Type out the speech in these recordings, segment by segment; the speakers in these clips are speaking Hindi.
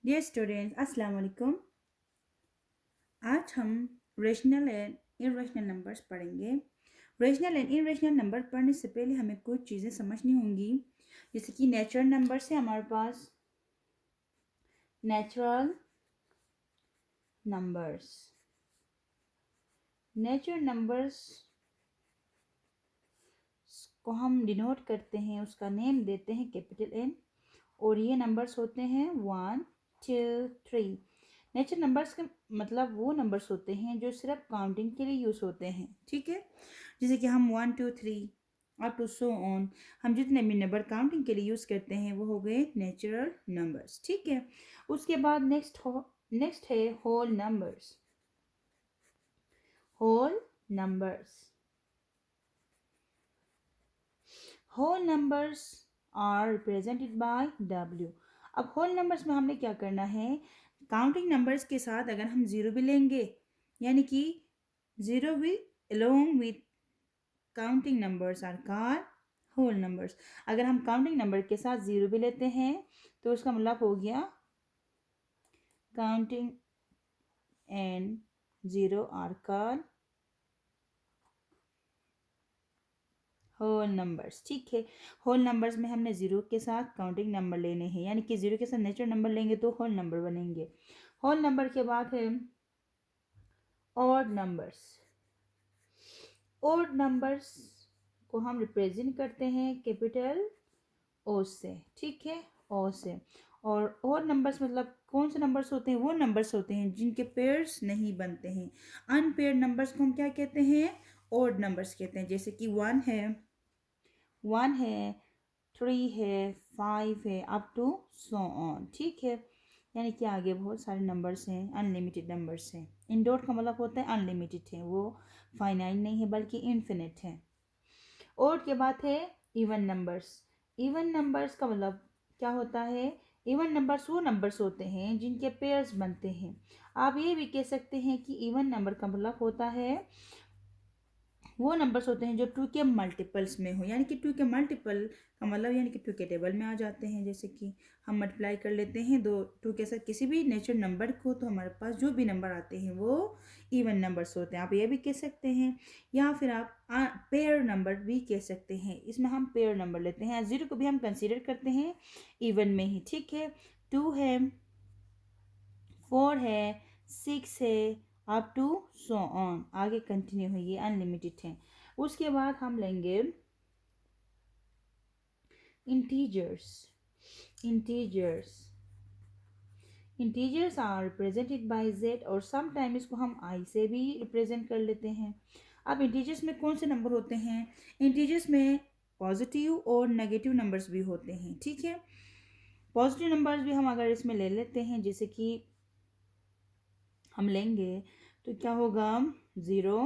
डियर स्टूडेंट्स अस्सलाम वालेकुम। आज हम रेशनल एंड इरेशनल नंबर्स पढ़ेंगे। रेशनल एंड इरेशनल नंबर पढ़ने से पहले हमें कुछ चीज़ें समझनी होंगी। जैसे कि नेचुरल नंबर्स है हमारे पास, नेचुरल नंबर्स। नेचुरल नंबर्स को हम डिनोट करते हैं, उसका नेम देते हैं कैपिटल एन, और ये नंबर्स होते हैं 1 2 3। नेचुरल नंबर्स के मतलब वो नंबर्स होते हैं जो सिर्फ काउंटिंग के लिए यूज़ होते हैं, ठीक है। जैसे कि हम 1 2 3 अप टू सो ऑन, हम जितने भी नंबर काउंटिंग के लिए यूज़ करते हैं वो हो गए नेचुरल नंबर्स, ठीक है। उसके बाद नेक्स्ट है whole numbers. Whole numbers, whole numbers are represented by W। अब होल नंबर्स में हमने क्या करना है, काउंटिंग नंबर्स के साथ अगर हम ज़ीरो भी लेंगे, यानी कि ज़ीरो भी along with counting numbers are called whole numbers. अगर हम काउंटिंग नंबर के साथ ज़ीरो भी लेते हैं तो उसका मतलब हो गया counting and zero are called whole numbers, ठीक है। होल नंबर्स में हमने ज़ीरो के साथ काउंटिंग नंबर लेने हैं, यानी कि ज़ीरो के साथ नेचुरल नंबर लेंगे तो होल नंबर बनेंगे। होल नंबर के बाद है ऑड नंबर्स। ऑड नंबर्स को हम रिप्रेजेंट करते हैं कैपिटल ओ से, ठीक है, ओ से। और ऑड नंबर्स मतलब कौन से नंबर्स होते हैं, वो नंबर्स होते हैं जिनके पेयर्स नहीं बनते हैं। अनपेयर्ड नंबर्स को हम क्या कहते हैं, ऑड नंबर्स कहते हैं। जैसे कि वन है, थ्री है, फाइव है, अप टू सो ऑन, ठीक है। यानी कि आगे बहुत सारे नंबर्स हैं, अनलिमिटेड नंबर्स हैं। इनडॉट का मतलब होता है अनलिमिटेड है, वो फाइनाइट नहीं है बल्कि इन्फिनिट है। और के बाद है इवन नंबर्स। इवन नंबर्स का मतलब क्या होता है, इवन नंबर्स वो नंबर्स होते हैं जिनके पेयर्स बनते हैं। आप ये भी कह सकते हैं कि इवन नंबर का मतलब होता है वो नंबर्स होते हैं जो टू के मल्टीपल्स में हो, यानी कि टू के मल्टीपल का मतलब यानी कि टू के टेबल में आ जाते हैं। जैसे कि हम मल्टीप्लाई कर लेते हैं दो टू के साथ किसी भी नेचुरल नंबर को, तो हमारे पास जो भी नंबर आते हैं वो इवन नंबर्स होते हैं। आप ये भी कह सकते हैं, या फिर आप पेयर नंबर भी कह सकते हैं। इसमें हम पेयर नंबर लेते हैं, ज़ीरो को भी हम कंसिडर करते हैं इवन में ही, ठीक है। टू है, फोर है, सिक्स है, अप टू सो ऑन, आगे कंटिन्यू है, ये अनलिमिटेड है। उसके बाद हम लेंगे integers. Integers integers are represented by Z, और समटाइम इसको हम आई से भी रिप्रेजेंट कर लेते हैं। अब इंटीजर्स में कौन से नंबर होते हैं, इंटीजर्स में पॉजिटिव और नेगेटिव नंबर्स भी होते हैं, ठीक है। पॉजिटिव नंबर्स भी हम अगर इसमें ले लेते हैं, जैसे कि हम लेंगे तो क्या होगा, zero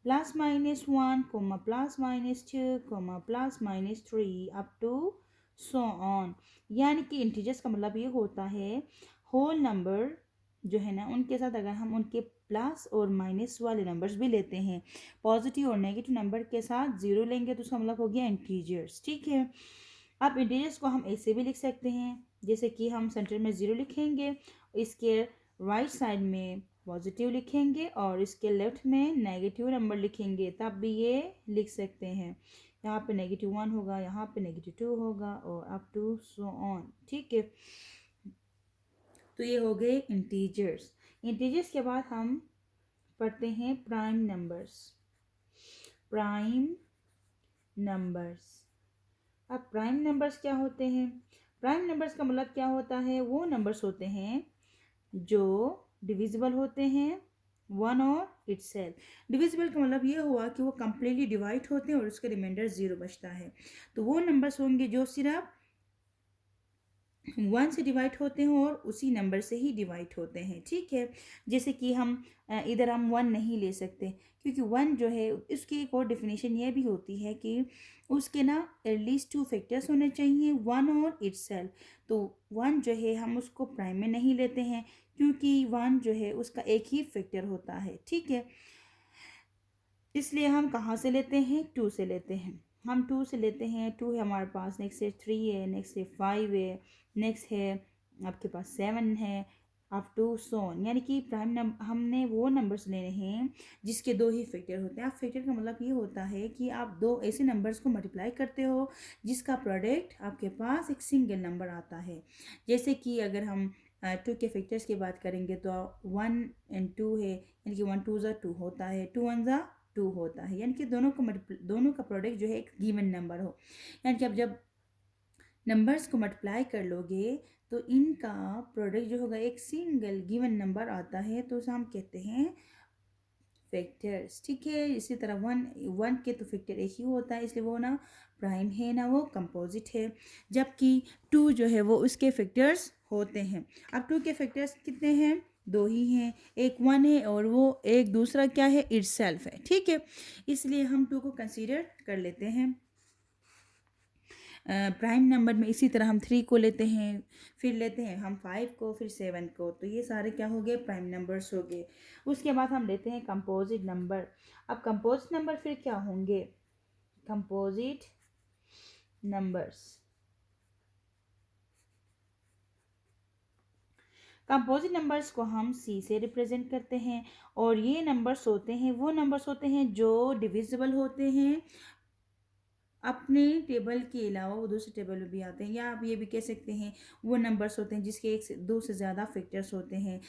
plus minus one comma plus minus two comma plus minus three up to so on. यानी कि इंटीजर्स का मतलब ये होता है होल नंबर जो है ना, उनके साथ अगर हम उनके प्लस और माइनस वाले नंबर्स भी लेते हैं, पॉजिटिव और नेगेटिव नंबर के साथ ज़ीरो लेंगे तो उसका मतलब हो गया इंटीजर्स, ठीक है। अब इंटीजर्स को हम ऐसे भी लिख सकते हैं, जैसे कि हम सेंटर में ज़ीरो लिखेंगे, इसके राइट साइड में पॉजिटिव लिखेंगे और इसके लेफ्ट में नेगेटिव नंबर लिखेंगे, तब भी ये लिख सकते हैं। यहाँ पे नेगेटिव वन होगा, यहाँ पे नेगेटिव टू होगा, और अप टू सो ऑन, ठीक है। तो ये हो गए इंटीजर्स। इंटीजर्स के बाद हम पढ़ते हैं प्राइम नंबर्स। Prime numbers. अब प्राइम नंबर्स क्या होते हैं, प्राइम नंबर्स का मतलब क्या होता है, वो नंबर्स होते हैं जो डिविजिबल होते हैं वन और इटसेल्फ। डिविजिबल का मतलब ये हुआ कि वो कंप्लीटली डिवाइड होते हैं और उसका रिमाइंडर ज़ीरो बचता है। तो वो नंबर्स होंगे जो सिर्फ वन से डिवाइड होते हैं और उसी नंबर से ही डिवाइड होते हैं, ठीक है। जैसे कि हम इधर हम वन नहीं ले सकते, क्योंकि वन जो है उसकी एक और डेफिनेशन ये भी होती है कि उसके ना एटलीस्ट टू फैक्टर्स होने चाहिए, वन और इटसेल्फ। तो वन जो है हम उसको प्राइम में नहीं लेते हैं, क्योंकि वन जो है उसका एक ही फैक्टर होता है, ठीक है। इसलिए हम कहाँ से लेते हैं, टू से लेते हैं। हम टू से लेते हैं, टू है हमारे पास, नेक्स्ट है थ्री है, नेक्स्ट है फाइव है, नेक्स्ट है आपके पास 7 है, अप टू सोन, यानी कि प्राइम नंबर हमने वो नंबर्स लेने हैं जिसके दो ही फैक्टर होते हैं। आप फैक्टर का मतलब ये होता है कि आप दो ऐसे नंबर्स को मल्टीप्लाई करते हो जिसका प्रोडक्ट आपके पास एक सिंगल नंबर आता है। जैसे कि अगर हम 2 के फैक्टर्स की बात करेंगे तो 1 एंड 2 है, यानी कि 1 2 ज़ा 2 होता है, 2 1 ज़ा 2 होता है, यानी कि दोनों का प्रोडक्ट जो है एक गिवन नंबर हो। यानी कि आप जब नंबर्स को मल्टीप्लाई कर लोगे तो इनका प्रोडक्ट जो होगा एक सिंगल गिवन नंबर आता है, तो उसे हम कहते हैं फैक्टर्स। ठीक है, इसी तरह वन के तो फैक्टर एक ही होता है, इसलिए वो ना प्राइम है ना वो कंपोजिट है। जबकि 2 जो है वो उसके फैक्टर्स होते हैं। अब 2 के फैक्टर्स कितने हैं? दो ही हैं, एक 1 है और वो एक दूसरा क्या है? इटसेल्फ है। ठीक है, इसलिए हम 2 को कंसीडर कर लेते हैं प्राइम नंबर में। इसी तरह हम 3 को लेते हैं, फिर लेते हैं हम 5 को, फिर 7 को, तो ये सारे क्या हो गए? प्राइम नंबर्स हो गए। उसके बाद हम लेते हैं कंपोजिट नंबर। अब कंपोजिट नंबर फिर क्या होंगे? कंपोजिट नंबर्स, कंपोजिट नंबर्स को हम सी से रिप्रेजेंट करते हैं, और ये नंबर्स होते हैं, वो नंबर्स होते हैं जो डिविजिबल होते हैं अपने टेबल के अलावा, वो दूसरे टेबल में भी आते हैं। या आप ये भी कह सकते हैं वो नंबर्स होते हैं जिसके एक से दो से ज़्यादा फैक्टर्स होते हैं।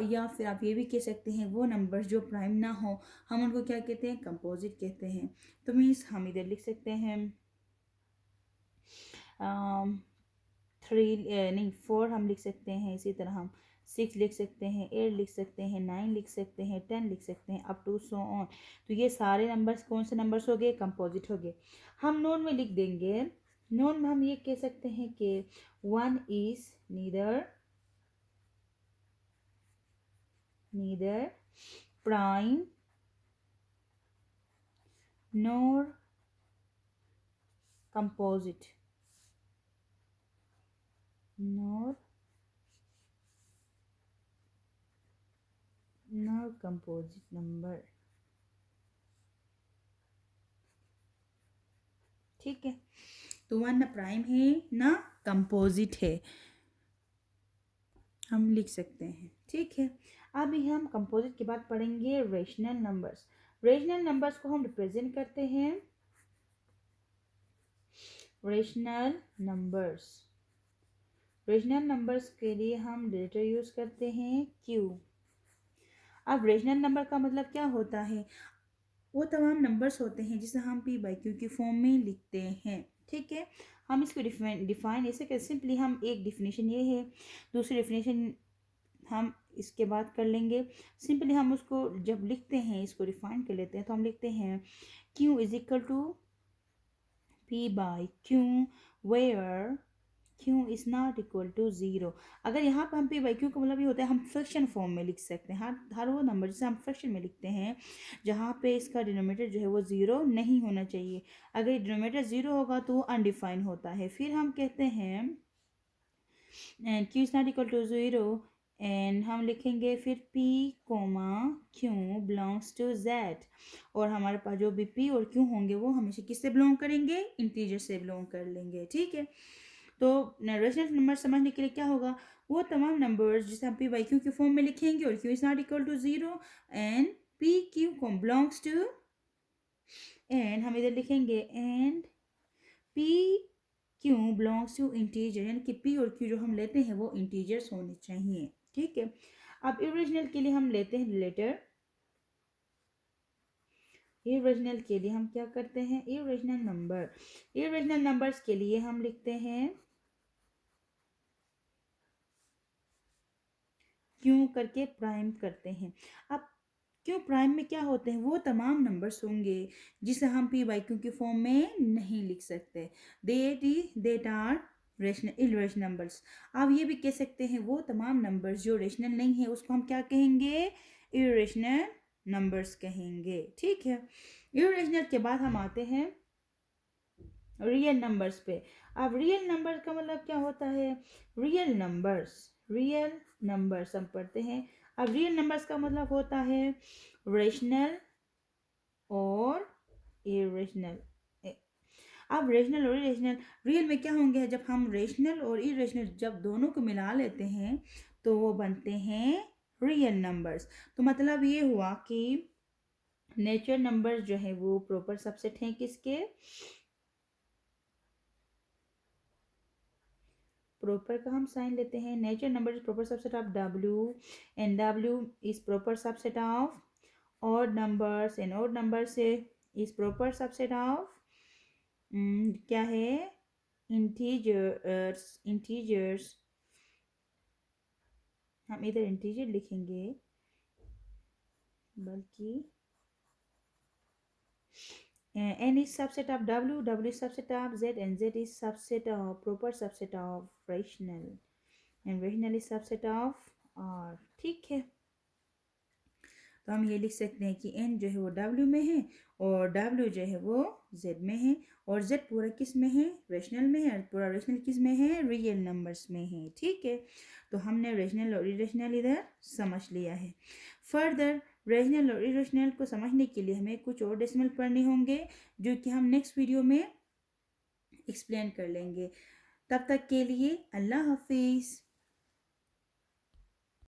या फिर आप ये भी कह सकते हैं वो नंबर्स जो प्राइम ना हो, हम उनको क्या कहते हैं? कंपोजिट कहते हैं। तो मीन्स हम इधर लिख सकते हैं 3 नहीं 4 हम लिख सकते हैं, इसी तरह हम 6 लिख सकते हैं, 8 लिख सकते हैं, 9 लिख सकते हैं, 10 लिख सकते हैं, अप टू सो ऑन। तो ये सारे नंबर्स कौन से नंबर्स हो गए? कंपोजिट हो गए। हम नोन में लिख देंगे, नोन में हम ये कह सकते हैं कि 1 is neither prime NOR composite, NOR composite number. ठीक है, तो 1 ना प्राइम है ना कंपोजिट है, हम लिख सकते हैं। ठीक है, अभी हम कंपोजिट के बाद पढ़ेंगे रेशनल नंबर्स। रेशनल नंबर्स को हम रिप्रेजेंट करते हैं, रेशनल नंबर्स, रेशनल नंबर्स के लिए हम लेटर यूज करते हैं क्यू। अब रेशनल नंबर का मतलब क्या होता है? वो तमाम नंबर्स होते हैं जिसे हम पी बाई क्यू की फॉर्म में लिखते हैं। ठीक है, हम इसको डिफाइन ऐसे कर, सिंपली हम एक डिफिनेशन ये है, दूसरी डिफिनेशन हम इसके बाद कर लेंगे। सिंपली हम उसको जब लिखते हैं, इसको रिफाइन कर लेते हैं, तो हम लिखते हैं Q is equal to P by Q where Q is not equal to zero. अगर यहाँ पर हम पी बाई क्यू का मतलब ये होता है हम फ्रैक्शन फॉर्म में लिख सकते हैं। हर वो नंबर जिसे हम फ्रैक्शन में लिखते हैं जहाँ पे इसका डिनोमिनेटर जो है वो ज़ीरो नहीं होना चाहिए। अगर डिनोमिनेटर ज़ीरो होगा तो वो अनडिफाइन होता है। फिर हम कहते हैं and Q is not equal to zero, and हम लिखेंगे फिर p comma Q belongs to z, और हमारे पास जो भी p और q होंगे वो हमेशा किससे बिलोंग करेंगे? इंटीजर से बिलोंग कर लेंगे। ठीक है, तो रेशनल नंबर समझने के लिए क्या होगा? वो तमाम नंबर्स जिसे हम p बाई क्यू के फॉर्म में लिखेंगे और q is not equal to zero and p q को बिलोंग्स टू, एंड हम इधर लिखेंगे and p q belongs to integer, यानी कि p और q जो हम लेते हैं वो इंटीजर्स होने चाहिए। ठीक है, अब इरेशनल के लिए हम लेते हैं लेटर। इरेशनल के लिए हम क्या करते हैं? इरेशनल नंबर, इरेशनल नंबर्स के लिए हम लिखते हैं क्यों करके प्राइम करते हैं। अब क्यों प्राइम में क्या होते हैं? वो तमाम नंबर्स होंगे जिसे हम पी बाई क्यू की फॉर्म में नहीं लिख सकते, that are rational irrational numbers. आप ये भी कह सकते हैं वो तमाम नंबर्स जो रेशनल नहीं है उसको हम क्या कहेंगे? इरेशनल नंबर्स कहेंगे। ठीक है, इरेशनल के बाद हम आते हैं रियल नंबर्स पे। अब रियल नंबर का मतलब क्या होता है? रियल नंबर्स, रियल नंबर्स हम पढ़ते हैं। अब रियल नंबर्स का मतलब होता है रेशनल और इरेशनल। अब रेशनल और इरेशनल, रियल में क्या होंगे, जब हम रेशनल और इरेशनल जब दोनों को मिला लेते हैं तो वो बनते हैं रियल नंबर्स। तो मतलब ये हुआ कि नेचर नंबर्स जो है वो प्रॉपर सबसेट हैं किसके, प्रॉपर का हम साइन लेते हैं, nature number is proper subset of W, and W is proper subset of odd numbers, and odd number से इज प्रॉपर सबसेट ऑफ क्या है, इंटीजर्स। इंटीजर्स हम इधर इंटीजर लिखेंगे, बल्कि n is subset of w, w is subset of z, and z is subset of proper subset of rational, and rational is subset of r। ठीक है, तो हम ये लिख सकते हैं कि n जो है वो w में है और w जो है वो z में है, और z पूरा किस में है, रेशनल में है, और पूरा रेशनल किस में है, रियल नंबर्स में है। ठीक है, तो हमने रेशनल और इरेशनल इधर समझ लिया है। फर्दर रेशनल और इरेशनल को समझने के लिए हमें कुछ और डेसिमल पढ़ने होंगे जो कि हम नेक्स्ट वीडियो में एक्सप्लेन कर लेंगे। तब तक के लिए अल्लाह हाफिज़।